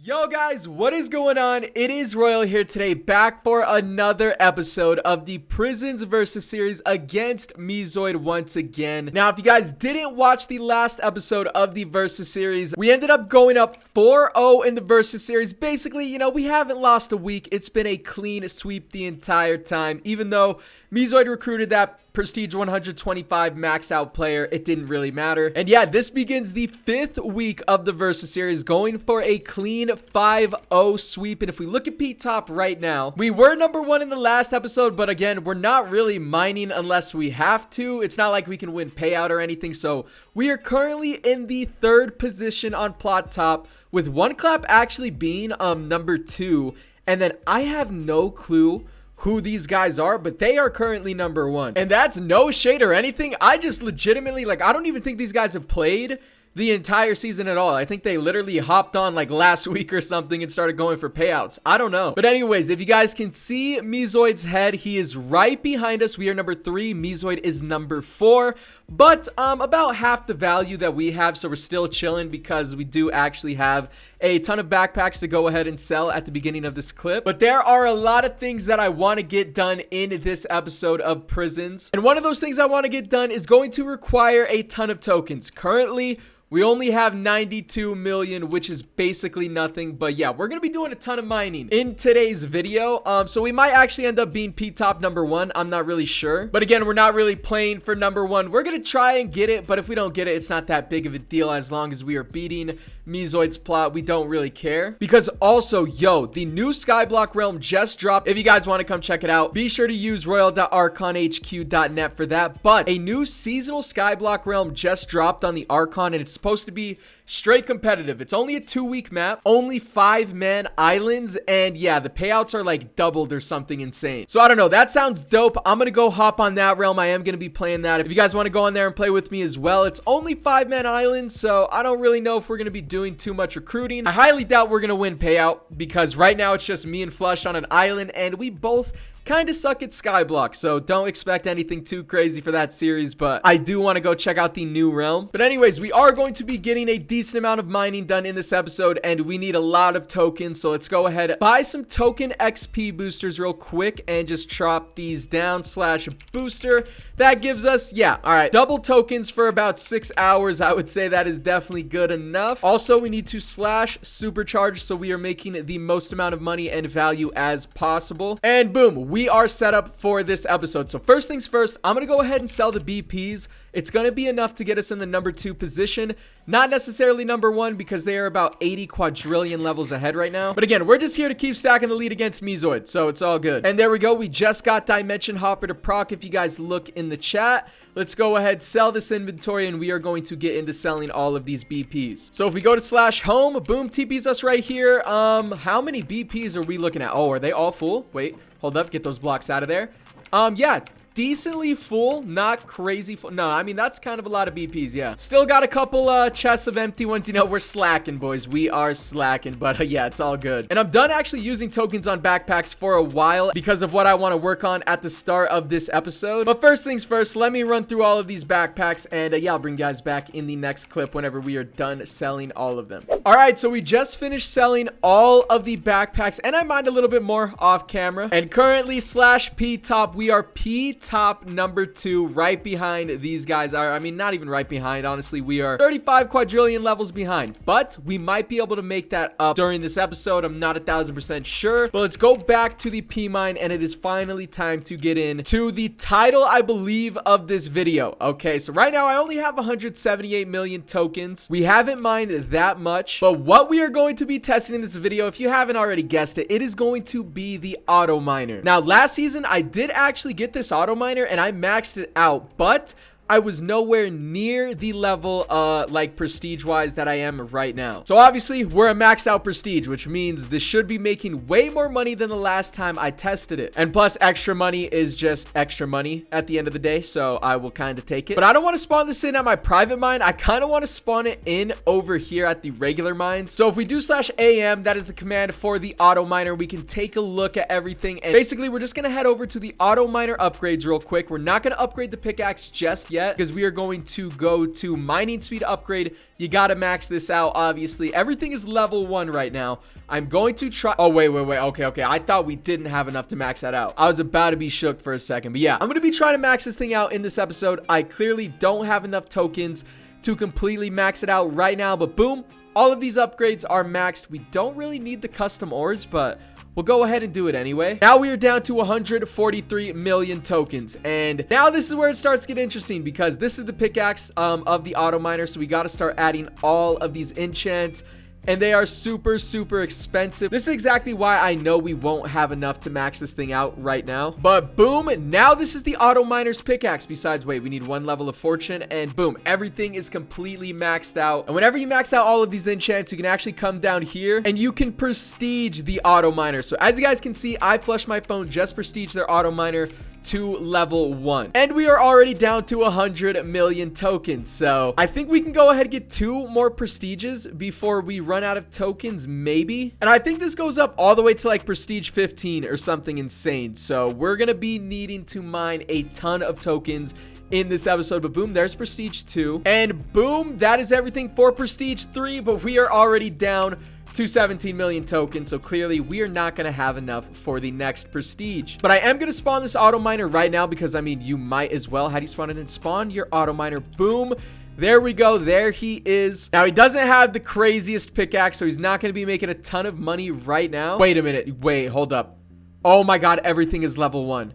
Yo guys, what is going on? It is Royal here today, back for another episode of the Prisons versus series against Mezoid once again. Now, if you guys didn't watch the last episode of the versus series, we ended up going up 4-0 in the versus series. Basically, you know, we haven't lost a week. It's been a clean sweep the entire time, even though Mezoid recruited that Prestige 125 maxed out player. It didn't really matter. And yeah, this begins the 5th week of the versus series, going for a clean 5-0 sweep. And if we look at P-Top right now, we were number 1 in the last episode, but again, we're not really mining unless we have to. It's not like we can win payout or anything. So we are currently in the 3rd position on plot top, with One Clap actually being number 2. And then I have no clue who these guys are, but they are currently number 1. And that's no shade or anything. I just legitimately, like, I don't even think these guys have played the entire season at all. I think they literally hopped on like last week or something and started going for payouts. I don't know. But anyways, if you guys can see Mezoid's head, he is right behind us. We are number 3. Mezoid is number 4. But about half the value that we have, so we're still chilling because we do actually have a ton of backpacks to go ahead and sell at the beginning of this clip. But there are a lot of things that I want to get done in this episode of Prisons. And one of those things I want to get done is going to require a ton of tokens. Currently, we only have 92 million, which is basically nothing. But yeah, we're going to be doing a ton of mining in today's video. So we might actually end up being P-Top number 1. I'm not really sure. But again, we're not really playing for number 1. We're going to try and get it. But if we don't get it, it's not that big of a deal. As long as we are beating Mezoid's plot, we don't really care. Because also, yo, the new Skyblock realm just dropped. If you guys want to come check it out, be sure to use royal.archonhq.net for that. But a new seasonal Skyblock realm just dropped on the Archon, and it's supposed to be straight competitive. It's only a 2-week map, only 5-man islands, and yeah, the payouts are like doubled or something insane. So I don't know, that sounds dope. I'm gonna go hop on that realm. I am gonna be playing that. If you guys want to go on there and play with me as well, it's only 5-man islands, so I don't really know if we're gonna be doing too much recruiting. I highly doubt we're gonna win payout because right now it's just me and Flush on an island, and we both kind of suck at Skyblock, so don't expect anything too crazy for that series. But I do want to go check out the new realm. But anyways, we are going to be getting a decent amount of mining done in this episode, and we need a lot of tokens. So let's go ahead, buy some token XP boosters real quick, and just chop these down / booster. That gives us, yeah, all right, double tokens for about 6 hours. I would say that is definitely good enough. Also, we need to / supercharge, so we are making the most amount of money and value as possible. And boom, we are set up for this episode. So first things first, I'm gonna go ahead and sell the BPs. It's gonna be enough to get us in the number 2 position. Not necessarily number 1 because they are about 80 quadrillion levels ahead right now. But again, we're just here to keep stacking the lead against Mezoid, so it's all good. And there we go. We just got Dimension Hopper to proc. If you guys look in the chat, let's go ahead, sell this inventory, and we are going to get into selling all of these BPs. So if we go to /home, boom, TPs us right here. How many BPs are we looking at? Oh, are they all full? Wait, hold up, get those blocks out of there. Yeah, decently full, not crazy full. No, I mean, that's kind of a lot of BPs, yeah. Still got a couple chests of empty ones. You know, we're slacking, boys. We are slacking, but yeah, it's all good. And I'm done actually using tokens on backpacks for a while because of what I want to work on at the start of this episode. But first things first, let me run through all of these backpacks, and yeah, I'll bring you guys back in the next clip whenever we are done selling all of them. All right, so we just finished selling all of the backpacks, and I mined a little bit more off camera. And currently /P-Top, we are P-Top number 2, right behind these guys are. I mean, not even right behind, honestly. We are 35 quadrillion levels behind, but we might be able to make that up during this episode. I'm not 1000% sure, but let's go back to the P mine, and it is finally time to get in to the title, I believe, of this video. Okay, so right now I only have 178 million tokens. We haven't mined that much, but what we are going to be testing in this video, if you haven't already guessed it, it is going to be the auto miner. Now, last season I did actually get this auto miner and I maxed it out, but I was nowhere near the level like prestige wise that I am right now. So obviously we're a maxed out prestige, which means this should be making way more money than the last time I tested it. And plus, extra money is just extra money at the end of the day, so I will kind of take it. But I don't want to spawn this in at my private mine. I kind of want to spawn it in over here at the regular mines. So if we do /am, that is the command for the auto miner. We can take a look at everything, and basically we're just gonna head over to the auto miner upgrades real quick. We're not gonna upgrade the pickaxe just yet, yet, because we are going to go to mining speed upgrade. You gotta max this out, obviously. Everything is level 1 right now. I'm going to try. Oh, wait. Okay. I thought we didn't have enough to max that out. I was about to be shook for a second. But yeah, I'm gonna be trying to max this thing out in this episode. I clearly don't have enough tokens to completely max it out right now. But boom, all of these upgrades are maxed. We don't really need the custom ores, but we'll go ahead and do it anyway. Now we are down to 143 million tokens. And now this is where it starts to get interesting, because this is the pickaxe of the auto miner. So we got to start adding all of these enchants. And they are super, super expensive. This is exactly why I know we won't have enough to max this thing out right now. But boom, now this is the auto miner's pickaxe. Besides, wait, we need 1 level of fortune. And boom, everything is completely maxed out. And whenever you max out all of these enchants, you can actually come down here and you can prestige the auto miner. So as you guys can see, I flushed my phone, just prestige their auto miner to level 1, and we are already down to 100 million tokens. So I think we can go ahead and get 2 more prestiges before we run out of tokens, maybe. And I think this goes up all the way to like prestige 15 or something insane. So we're gonna be needing to mine a ton of tokens in this episode. But boom, there's prestige 2, and boom, that is everything for prestige 3. But we are already down to 17 million tokens, so clearly we are not going to have enough for the next prestige. But I am going to spawn this auto miner right now, because I mean, you might as well. How do you spawn it in? Spawn your auto miner. Boom, there we go. There he is. Now he doesn't have the craziest pickaxe, so he's not going to be making a ton of money right now. Wait a minute, wait, hold up. Oh my god, everything is level 1.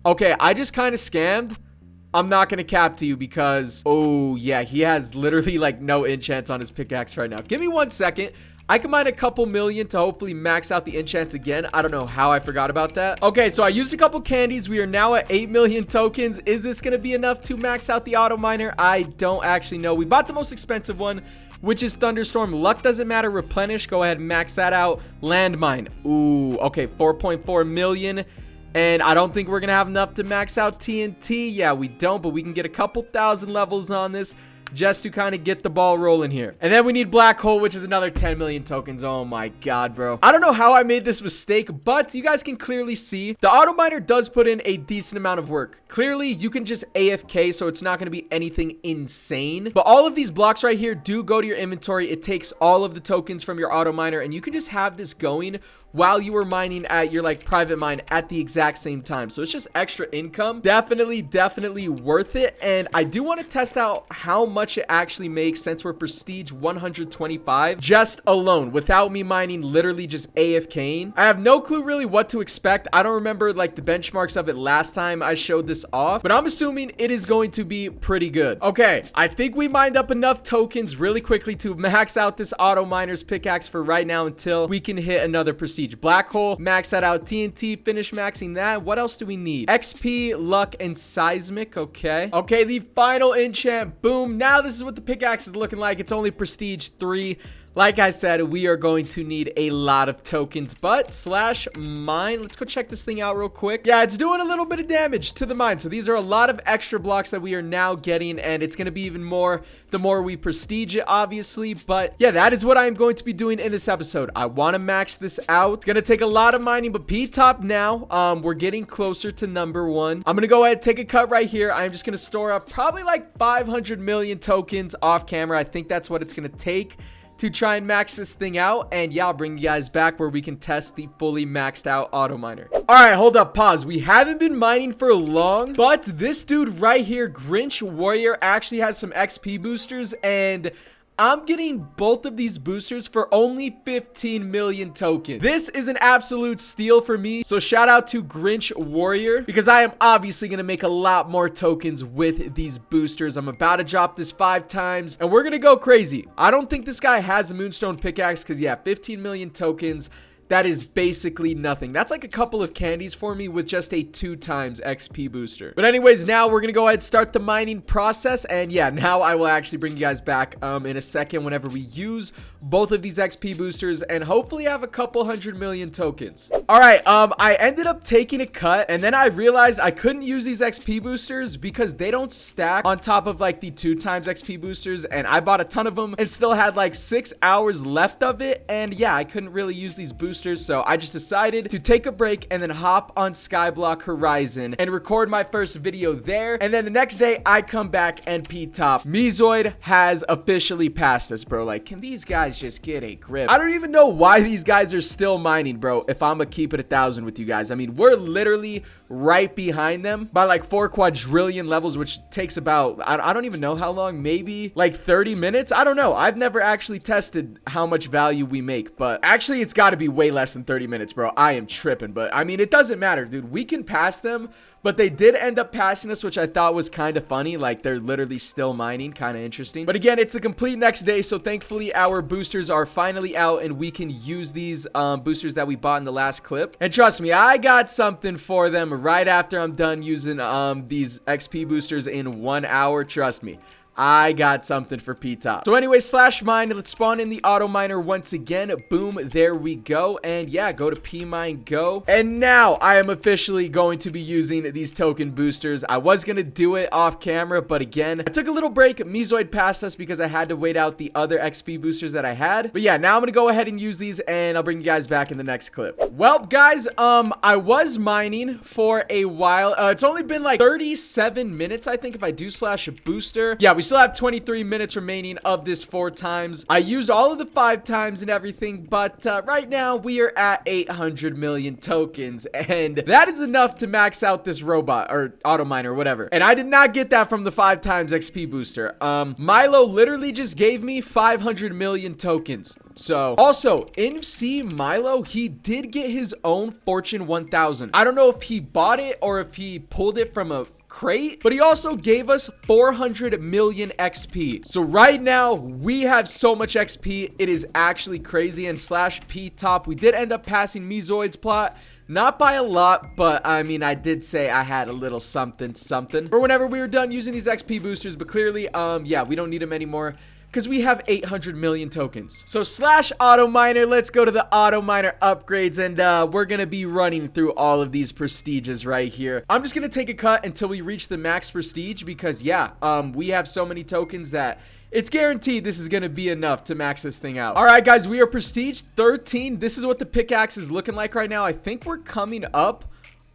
Okay, I just kind of scammed. I'm not going to cap to you, because oh yeah, he has literally like no enchants on his pickaxe right now. Give me 1 second. I can mine a couple million to hopefully max out the enchants again. I don't know how I forgot about that. Okay, so I used a couple candies. We are now at 8 million tokens. Is this going to be enough to max out the auto miner? I don't actually know. We bought the most expensive one, which is Thunderstorm. Luck doesn't matter. Replenish. Go ahead and max that out. Landmine. Ooh, okay, 4.4 million. And I don't think we're going to have enough to max out TNT. Yeah, we don't, but we can get a couple thousand levels on this just to kind of get the ball rolling here. And then we need Black Hole, which is another 10 million tokens. Oh my god, bro. I don't know how I made this mistake, but you guys can clearly see the auto miner does put in a decent amount of work. Clearly, you can just AFK, so it's not going to be anything insane. But all of these blocks right here do go to your inventory. It takes all of the tokens from your auto miner, and you can just have this going while you were mining at your like private mine at the exact same time. So it's just extra income. Definitely worth it. And I do want to test out how much it actually makes, since we're prestige 125 just alone without me mining, literally just AFKing. I have no clue really what to expect. I don't remember like the benchmarks of it last time I showed this off, but I'm assuming it is going to be pretty good. Okay, I think we mined up enough tokens really quickly to max out this auto miner's pickaxe for right now until we can hit another prestige. Black Hole, max that out. TNT, finish maxing that. What else do we need? XP, luck, and seismic. Okay, the final enchant. Boom. Now this is what the pickaxe is looking like. It's only prestige 3. Like I said, we are going to need a lot of tokens, but slash mine. Let's go check this thing out real quick. Yeah, it's doing a little bit of damage to the mine. So these are a lot of extra blocks that we are now getting, and it's going to be even more the more we prestige it, obviously. But yeah, that is what I'm going to be doing in this episode. I want to max this out. It's going to take a lot of mining, but P-top now. We're getting closer to number 1. I'm going to go ahead and take a cut right here. I'm just going to store up probably like 500 million tokens off camera. I think that's what it's going to take to try and max this thing out. And yeah, I'll bring you guys back where we can test the fully maxed out auto miner. All right, hold up, pause. We haven't been mining for long, but this dude right here, Grinch Warrior, actually has some XP boosters, and I'm getting both of these boosters for only 15 million tokens. This is an absolute steal for me. So shout out to Grinch Warrior, because I am obviously going to make a lot more tokens with these boosters. I'm about to drop this 5 times and we're going to go crazy. I don't think this guy has a Moonstone pickaxe, because yeah, 15 million tokens. That is basically nothing. That's like a couple of candies for me with just a 2 times XP booster. But anyways, now we're gonna go ahead and start the mining process. And yeah, now I will actually bring you guys back in a second whenever we use both of these XP boosters and hopefully have a couple 100 million tokens. All right, I ended up taking a cut, and then I realized I couldn't use these XP boosters because they don't stack on top of like the 2 times XP boosters. And I bought a ton of them and still had like 6 hours left of it. And yeah, I couldn't really use these boosters boosters, so I just decided to take a break and then hop on Skyblock Horizon and record my first video there. And then the next day I come back and P-top. Mezoid has officially passed us, bro. Like, can these guys just get a grip? I don't even know why these guys are still mining, bro, if I'm gonna keep it 1,000 with you guys. I mean, we're literally right behind them by like 4 quadrillion levels, which takes about, I don't even know how long, maybe like 30 minutes. I don't know. I've never actually tested how much value we make, but actually it's got to be way less than 30 minutes, bro. I am tripping, but I mean, it doesn't matter, dude. We can pass them, but they did end up passing us, which I thought was kind of funny. Like, they're literally still mining. Kind of interesting. But again, it's the complete next day, so thankfully our boosters are finally out and we can use these boosters that we bought in the last clip. And trust me, I got something for them right after I'm done using these XP boosters in 1 hour. Trust me, I got something for P-top. So anyway, slash mine. Let's spawn in the auto miner once again. Boom, there we go. And yeah, go to P-mine, go. And now I am officially going to be using these token boosters. I was going to do it off camera, but again, I took a little break. Mezoid passed us because I had to wait out the other XP boosters that I had. But yeah, now I'm going to go ahead and use these and I'll bring you guys back in the next clip. Well, guys, I was mining for a while. It's only been like 37 minutes, I think, if I do slash a booster. Yeah, we still have 23 minutes remaining of this 4 times. I used all of the 5 times and everything, but right now we are at 800 million tokens, and that is enough to max out this robot or auto miner or whatever. And I did not get that from the 5 times XP booster. Milo literally just gave me 500 million tokens. So also in C Milo, he did get his own Fortune 1000. I don't know if he bought it or if he pulled it from a crate, but he also gave us 400 million XP. So right now we have so much XP, it is actually crazy. And slash P-top, we did end up passing Mezoid's plot. Not by a lot, but I mean, I did say I had a little something for whenever we were done using these XP boosters, but clearly, yeah, we don't need them anymore because we have 800 million tokens. So slash auto miner, let's go to the auto miner upgrades, and we're gonna be running through all of these prestiges right here. I'm just gonna take a cut until we reach the max prestige because yeah, we have so many tokens that it's guaranteed this is gonna be enough to max this thing out. All right, guys, we are prestige 13. This is what the pickaxe is looking like right now. I think we're coming up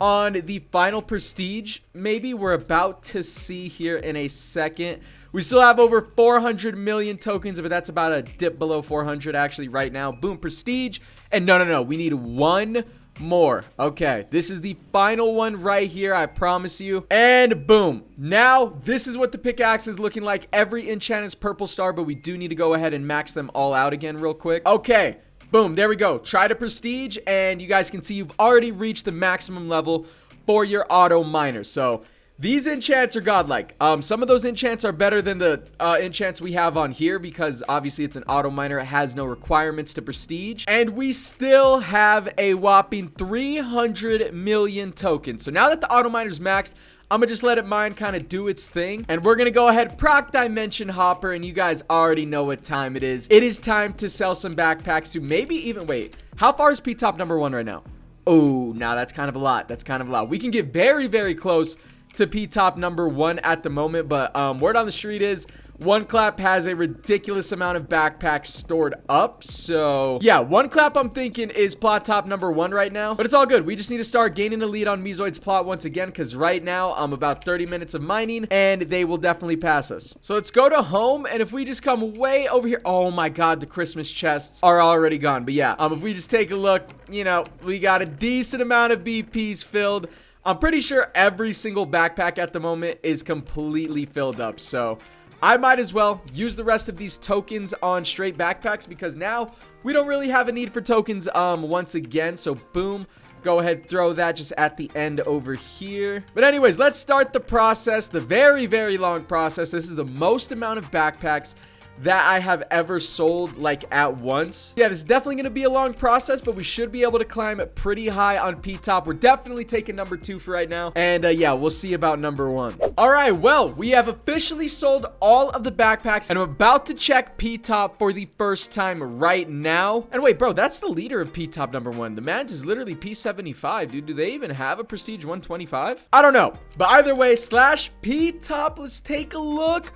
on the final prestige. Maybe we're about to see here in a second. We still have over 400 million tokens, but that's about a dip below 400 actually right now. Boom, prestige. And no, we need 1 more. Okay, this is the final one right here, I promise you. And boom. Now, this is what the pickaxe is looking like. Every enchant is purple star, but we do need to go ahead and max them all out again real quick. Okay, boom, there we go. Try to prestige, and you guys can see you've already reached the maximum level for your auto miner. So these enchants are godlike. Some of those enchants are better than the enchants we have on here because obviously it's an auto miner. It has no requirements to prestige. And we still have a whopping 300 million tokens. So now that the auto miner's maxed, I'm gonna just let it mine, kind of do its thing. And we're gonna go ahead, proc dimension hopper, and you guys already know what time it is. It is time to sell some backpacks to maybe even, wait, how far is P-top #1 right now? Oh, now that's kind of a lot. That's kind of a lot. We can get very, very close to P-top #1 at the moment, but word on the street is One Clap has a ridiculous amount of backpacks stored up. So yeah, One Clap I'm thinking is plot top #1 right now, but it's all good. We just need to start gaining a lead on Mezoid's plot once again, because right now I'm about 30 minutes of mining and they will definitely pass us. So let's go to home, and if we just come way over here, oh my god, the Christmas chests are already gone. But yeah, if we just take a look, you know, we got a decent amount of BPs filled. I'm pretty sure every single backpack at the moment is completely filled up, so I might as well use the rest of these tokens on straight backpacks because now we don't really have a need for tokens once again. So boom, go ahead, throw that just at the end over here. But anyways, let's start the process, the very, very long process. This is the most amount of backpacks that I have ever sold, like, at once. Yeah, this is definitely going to be a long process, but we should be able to climb it pretty high on P-top. We're definitely taking #2 for right now, and yeah, we'll see about #1. All right, well, we have officially sold all of the backpacks, and I'm about to check P-top for the first time right now. And wait, bro, that's the leader of P-top #1. The man's is literally P75, dude. Do they even have a prestige 125? I don't know, but either way, slash P-top, let's take a look.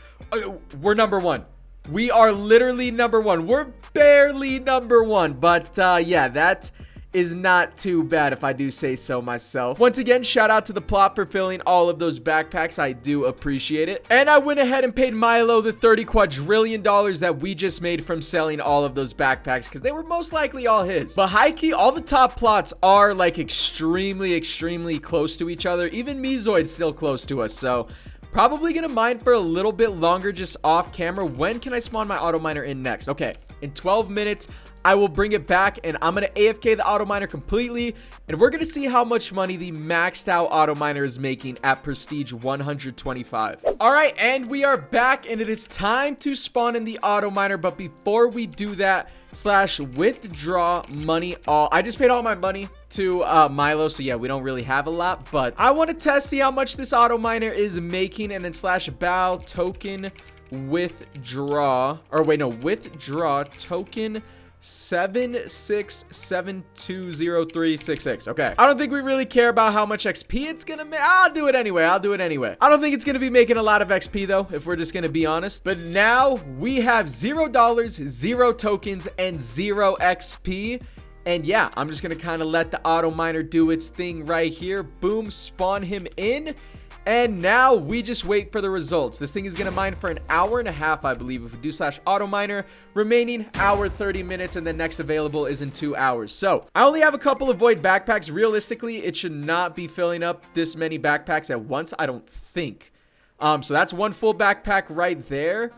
We're #1. We are literally #1. We're barely #1, but yeah, that is not too bad if I do say so myself. Once again, shout out to the plot for filling all of those backpacks. I do appreciate it. And I went ahead and paid Milo the $30 quadrillion that we just made from selling all of those backpacks because they were most likely all his. But high key, all the top plots are like extremely close to each other. Even Mezoid's still close to us, so probably gonna mine for a little bit longer just off camera. When can I spawn my auto miner in next? Okay, in 12 minutes I will bring it back and I'm gonna AFK the auto miner completely, and we're gonna see how much money the maxed out auto miner is making at prestige 125. All right, and we are back, and it is time to spawn in the auto miner. But before we do that, slash withdraw money all, I just paid all my money to Milo, so yeah, we don't really have a lot, but I want to test, see how much this auto miner is making. And then slash bow token withdraw, or wait, no, withdraw token 76720366. Okay, I don't think we really care about how much XP it's gonna make. I'll do it anyway. I don't think it's gonna be making a lot of XP though, if we're just gonna be honest. But now we have $0, 0 tokens, and 0 XP. And yeah, I'm just gonna kind of let the auto miner do its thing right here. Boom, spawn him in. And now we just wait for the results. This thing is going to mine for an hour and a half, I believe, if we do slash auto miner. Remaining hour 30 minutes, and then next available is in 2 hours. So I only have a couple of void backpacks. Realistically, it should not be filling up this many backpacks at once, I don't think. So that's one full backpack right there.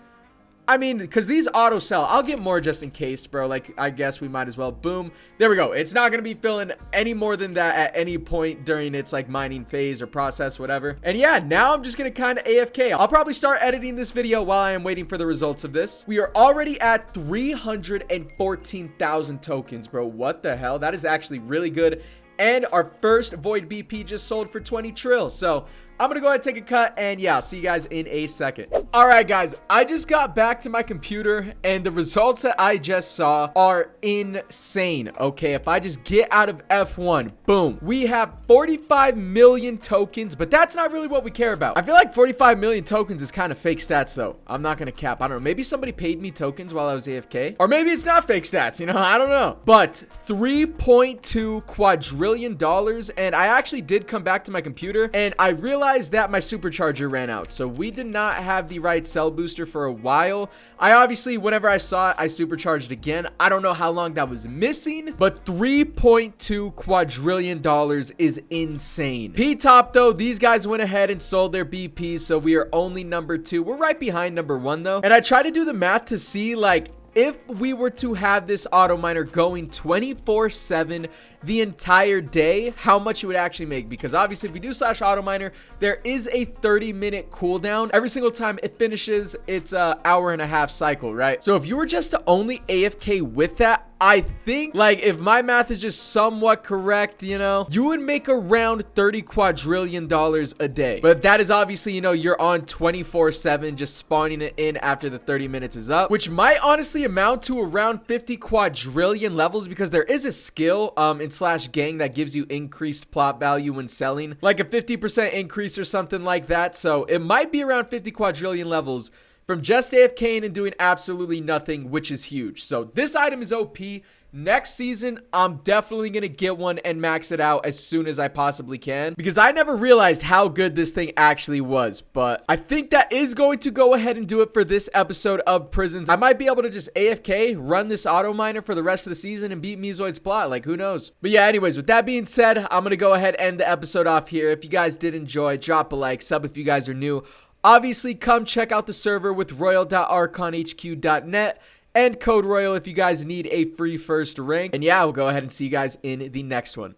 I mean, because these auto sell, I'll get more just in case, bro. Like, I guess we might as well. Boom. There we go. It's not going to be filling any more than that at any point during its, like, mining phase or process, whatever. And yeah, now I'm just going to kind of AFK. I'll probably start editing this video while I am waiting for the results of this. We are already at 314,000 tokens, bro. What the hell? That is actually really good. And our first void BP just sold for 20 trill. So I'm gonna go ahead and take a cut, and yeah, I'll see you guys in a second. All right, guys, I just got back to my computer, and the results that I just saw are insane. Okay, if I just get out of F1, boom, we have 45 million tokens, but that's not really what we care about. I feel like 45 million tokens is kind of fake stats, though. I'm not gonna cap. I don't know. Maybe somebody paid me tokens while I was AFK, or maybe it's not fake stats. You know, I don't know. But 3.2 quadrillion dollars, and I actually did come back to my computer, and I realized that my supercharger ran out, so we did not have the right cell booster for a while. I obviously, whenever I saw it, I supercharged again. I don't know how long that was missing, but 3.2 quadrillion dollars is insane. P-top though, these guys went ahead and sold their BPs, so we are only number 2. We're right behind number 1 though, and I tried to do the math to see, like, if we were to have this auto miner going 24/7 the entire day, how much it would actually make. Because obviously if we do slash auto miner, there is a 30-minute cooldown every single time it finishes its hour and a half cycle, right? So if you were just to only AFK with that, I think, like, if my math is just somewhat correct, you know, you would make around $30 quadrillion a day. But that is obviously, you know, you're on 24/7 just spawning it in after the 30 minutes is up, which might honestly amount to around 50 quadrillion levels, because there is a skill in slash gang that gives you increased plot value when selling, like a 50% increase or something like that. So it might be around 50 quadrillion levels from just AFKing and doing absolutely nothing, which is huge. So this item is OP. Next season, I'm definitely going to get one and max it out as soon as I possibly can, because I never realized how good this thing actually was. But I think that is going to go ahead and do it for this episode of Prisons. I might be able to just AFK, run this auto miner for the rest of the season, and beat Mezoid's plot. Like, who knows? But yeah, anyways, with that being said, I'm going to go ahead and end the episode off here. If you guys did enjoy, drop a like, sub if you guys are new. Obviously, come check out the server with royal.archonhq.net and code royal if you guys need a free first rank. And yeah, we'll go ahead and see you guys in the next one.